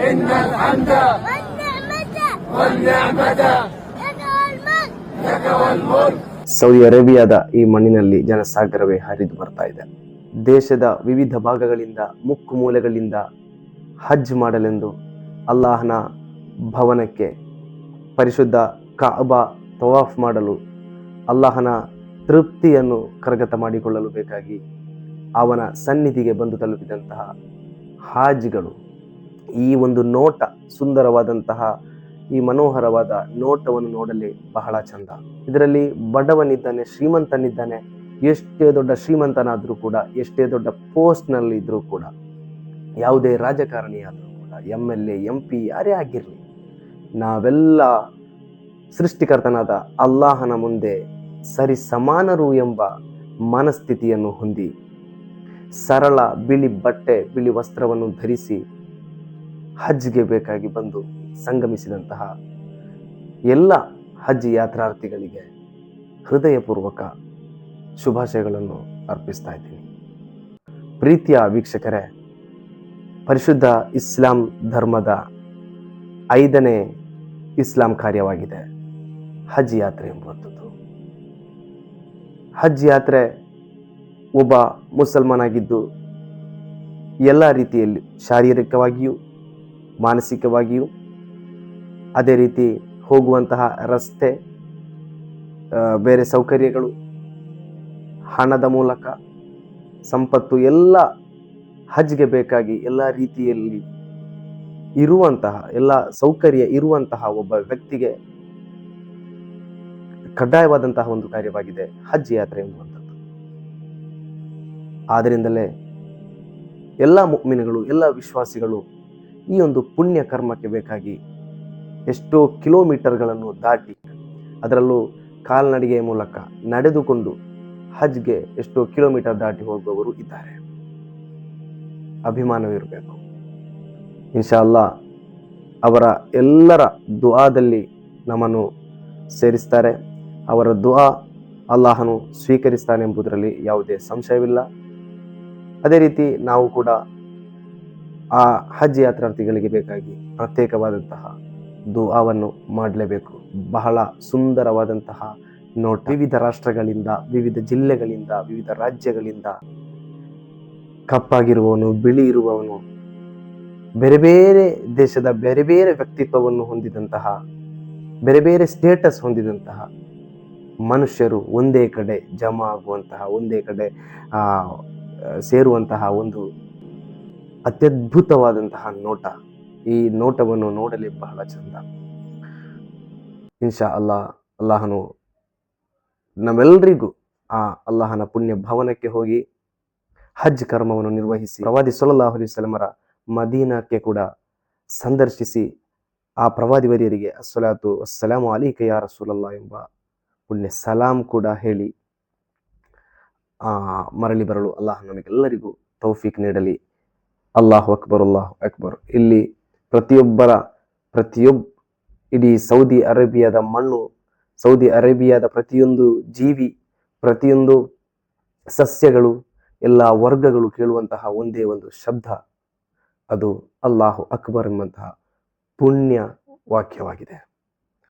إن الحمد والنعمة لك والملك. Saudi ಅರೇಬಿಯಾದ ಈ ಮಣ್ಣಿನಲ್ಲಿ ಜನಸಾಗರವೇ ಹರಿದು ಬರ್ತಾ ಇದೆ. ದೇಶದ ವಿವಿಧ ಭಾಗಗಳಿಂದ ಮುಕ್ಕು ಮೂಲೆಗಳಿಂದ ಹಜ್ ಮಾಡಲೆಂದು ಅಲ್ಲಾಹನ ಭವನಕ್ಕೆ ಪರಿಶುದ್ಧ ಕಾಬಾ ತವಾಫ್ ಮಾಡಲು ಅಲ್ಲಾಹನ ತೃಪ್ತಿಯನ್ನು ಕರಗತ ಮಾಡಿಕೊಳ್ಳಲು ಬೇಕಾಗಿ ಅವನ ಸನ್ನಿಧಿಗೆ ಬಂದು ತಲುಪಿದಂತಹ ಹಾಜಿಗಳು ಈ ಒಂದು ನೋಟ, ಸುಂದರವಾದಂತಹ ಈ ಮನೋಹರವಾದ ನೋಟವನ್ನು ನೋಡಲಿ ಬಹಳ ಚಂದ. ಇದರಲ್ಲಿ ಬಡವನಿದ್ದಾನೆ, ಶ್ರೀಮಂತನಿದ್ದಾನೆ, ಎಷ್ಟೇ ದೊಡ್ಡ ಶ್ರೀಮಂತನಾದರೂ ಕೂಡ, ಎಷ್ಟೇ ದೊಡ್ಡ ಪೋಸ್ಟ್ನಲ್ಲಿ ಇದ್ರೂ ಕೂಡ, ಯಾವುದೇ ರಾಜಕಾರಣಿ ಆದರೂ ಕೂಡ, MLA MP ಯಾರೇ ಆಗಿರಲಿ, ನಾವೆಲ್ಲ ಸೃಷ್ಟಿಕರ್ತನಾದ ಅಲ್ಲಾಹನ ಮುಂದೆ ಸರಿ ಸಮಾನರು ಎಂಬ ಮನಸ್ಥಿತಿಯನ್ನು ಹೊಂದಿ ಸರಳ ಬಿಳಿ ಬಟ್ಟೆ, ಬಿಳಿ ವಸ್ತ್ರವನ್ನು ಧರಿಸಿ ಹಜ್ಗೆ ಬೇಕಾಗಿ ಬಂದು ಸಂಗಮಿಸಿದಂತಹ ಎಲ್ಲ ಹಜ್ ಯಾತ್ರಾರ್ಥಿಗಳಿಗೆ ಹೃದಯಪೂರ್ವಕ ಶುಭಾಶಯಗಳನ್ನು ಅರ್ಪಿಸ್ತಾ ಇದ್ದೀನಿ. ಪ್ರೀತಿಯ ವೀಕ್ಷಕರೇ, ಪರಿಶುದ್ಧ ಇಸ್ಲಾಂ ಧರ್ಮದ 5ನೇ ಇಸ್ಲಾಂ ಕಾರ್ಯವಾಗಿದೆ ಹಜ್ ಯಾತ್ರೆ ಎಂಬುವಂಥದ್ದು. ಹಜ್ ಯಾತ್ರೆ ಒಬ್ಬ ಮುಸಲ್ಮಾನಾಗಿದ್ದು ಎಲ್ಲ ರೀತಿಯಲ್ಲಿ ಶಾರೀರಿಕವಾಗಿಯೂ ಮಾನಸಿಕವಾಗಿಯೂ, ಅದೇ ರೀತಿ ಹೋಗುವಂತಹ ರಸ್ತೆ, ಬೇರೆ ಸೌಕರ್ಯಗಳು, ಹಣದ ಮೂಲಕ ಸಂಪತ್ತು ಎಲ್ಲ ಹಜ್ಗೆ ಬೇಕಾಗಿ ಎಲ್ಲ ರೀತಿಯಲ್ಲಿ ಇರುವಂತಹ ಎಲ್ಲ ಸೌಕರ್ಯ ಇರುವಂತಹ ಒಬ್ಬ ವ್ಯಕ್ತಿಗೆ ಕಡ್ಡಾಯವಾದಂತಹ ಒಂದು ಕಾರ್ಯವಾಗಿದೆ ಹಜ್ ಯಾತ್ರೆ ಎಂಬುವಂಥದ್ದು. ಆದ್ದರಿಂದಲೇ ಎಲ್ಲ ಮುಅ್ಮಿನ್ಗಳು, ಎಲ್ಲ ವಿಶ್ವಾಸಿಗಳು ಈ ಒಂದು ಪುಣ್ಯ ಕರ್ಮಕ್ಕೆ ಬೇಕಾಗಿ ಎಷ್ಟೋ ಕಿಲೋಮೀಟರ್ಗಳನ್ನು ದಾಟಿ, ಅದರಲ್ಲೂ ಕಾಲ್ನಡಿಗೆಯ ಮೂಲಕ ನಡೆದುಕೊಂಡು ಹಜ್ಗೆ ಎಷ್ಟೋ ಕಿಲೋಮೀಟರ್ ದಾಟಿ ಹೋಗುವವರು ಇದ್ದಾರೆ. ಅಭಿಮಾನವಿರಬೇಕು. ಇನ್ಶಾ ಅಲ್ಲಾ ಅವರ ಎಲ್ಲರ ದುಆದಲ್ಲಿ ನಮ್ಮನ್ನು ಸೇರಿಸ್ತಾರೆ. ಅವರ ದುಆ ಅಲ್ಲಾಹನು ಸ್ವೀಕರಿಸ್ತಾನೆ ಎಂಬುದರಲ್ಲಿ ಯಾವುದೇ ಸಂಶಯವಿಲ್ಲ. ಅದೇ ರೀತಿ ನಾವು ಕೂಡ ಆ ಹಜ್ ಯಾತ್ರಾರ್ಥಿಗಳಿಗೆ ಬೇಕಾಗಿ ಪ್ರತ್ಯೇಕವಾದಂತಹ ದುಆವನ್ನು ಮಾಡಲೇಬೇಕು. ಬಹಳ ಸುಂದರವಾದಂತಹ ನೋಟ, ವಿವಿಧ ರಾಷ್ಟ್ರಗಳಿಂದ, ವಿವಿಧ ಜಿಲ್ಲೆಗಳಿಂದ, ವಿವಿಧ ರಾಜ್ಯಗಳಿಂದ ಕಪ್ಪಾಗಿರುವವನು, ಬಿಳಿ ಇರುವವನು, ಬೇರೆ ಬೇರೆ ದೇಶದ ಬೇರೆ ಬೇರೆ ವ್ಯಕ್ತಿತ್ವವನ್ನು ಹೊಂದಿದಂತಹ, ಬೇರೆ ಬೇರೆ ಸ್ಟೇಟಸ್ ಹೊಂದಿದಂತಹ ಮನುಷ್ಯರು ಒಂದೇ ಕಡೆ ಜಮಾ ಆಗುವಂತಹ, ಒಂದೇ ಕಡೆ ಸೇರುವಂತಹ ಒಂದು ಅತ್ಯದ್ಭುತವಾದಂತಹ ನೋಟ. ಈ ನೋಟವನ್ನು ನೋಡಲಿ ಬಹಳ ಚಂದ. ಇನ್ಶಾ ಅಲ್ಲಾಹನು ನಮ್ಮೆಲ್ಲರಿಗೂ ಆ ಅಲ್ಲಾಹನ ಪುಣ್ಯ ಭವನಕ್ಕೆ ಹೋಗಿ ಹಜ್ ಕರ್ಮವನ್ನು ನಿರ್ವಹಿಸಿ, ಪ್ರವಾದಿ ಸಲ್ಲಲ್ಲಾಹು ಅಲೈಹಿ ವಸಲ್ಲಮರ ಮದೀನಕ್ಕೆ ಕೂಡ ಸಂದರ್ಶಿಸಿ ಆ ಪ್ರವಾದಿವರಿಯರಿಗೆ ಅಸ್ಸಲಾತು ವಸ್ಸಲಾಮು ಅಲೈಕ ಯಾ ರಸೂಲಲ್ಲಾ ಎಂಬ ಪುಣ್ಯ ಸಲಾಂ ಕೂಡ ಹೇಳಿ ಮರಳಿ ಬರಲು ಅಲ್ಲಾಹ್ ನಮಗೆಲ್ಲರಿಗೂ ತೌಫೀಕ್ ನೀಡಲಿ. ಅಲ್ಲಾಹು ಅಕ್ಬರ್, ಅಲ್ಲಾಹು ಅಕ್ಬರ್. ಇಲ್ಲಿ ಇಡೀ ಸೌದಿ ಅರೇಬಿಯಾದ ಮಣ್ಣು, ಸೌದಿ ಅರೇಬಿಯಾದ ಪ್ರತಿಯೊಂದು ಜೀವಿ, ಪ್ರತಿಯೊಂದು ಸಸ್ಯಗಳು, ಎಲ್ಲ ವರ್ಗಗಳು ಕೇಳುವಂತಹ ಒಂದೇ ಒಂದು ಶಬ್ದ, ಅದು ಅಲ್ಲಾಹು ಅಕ್ಬರ್ ಎಂಬಂತಹ ಪುಣ್ಯ ವಾಕ್ಯವಾಗಿದೆ.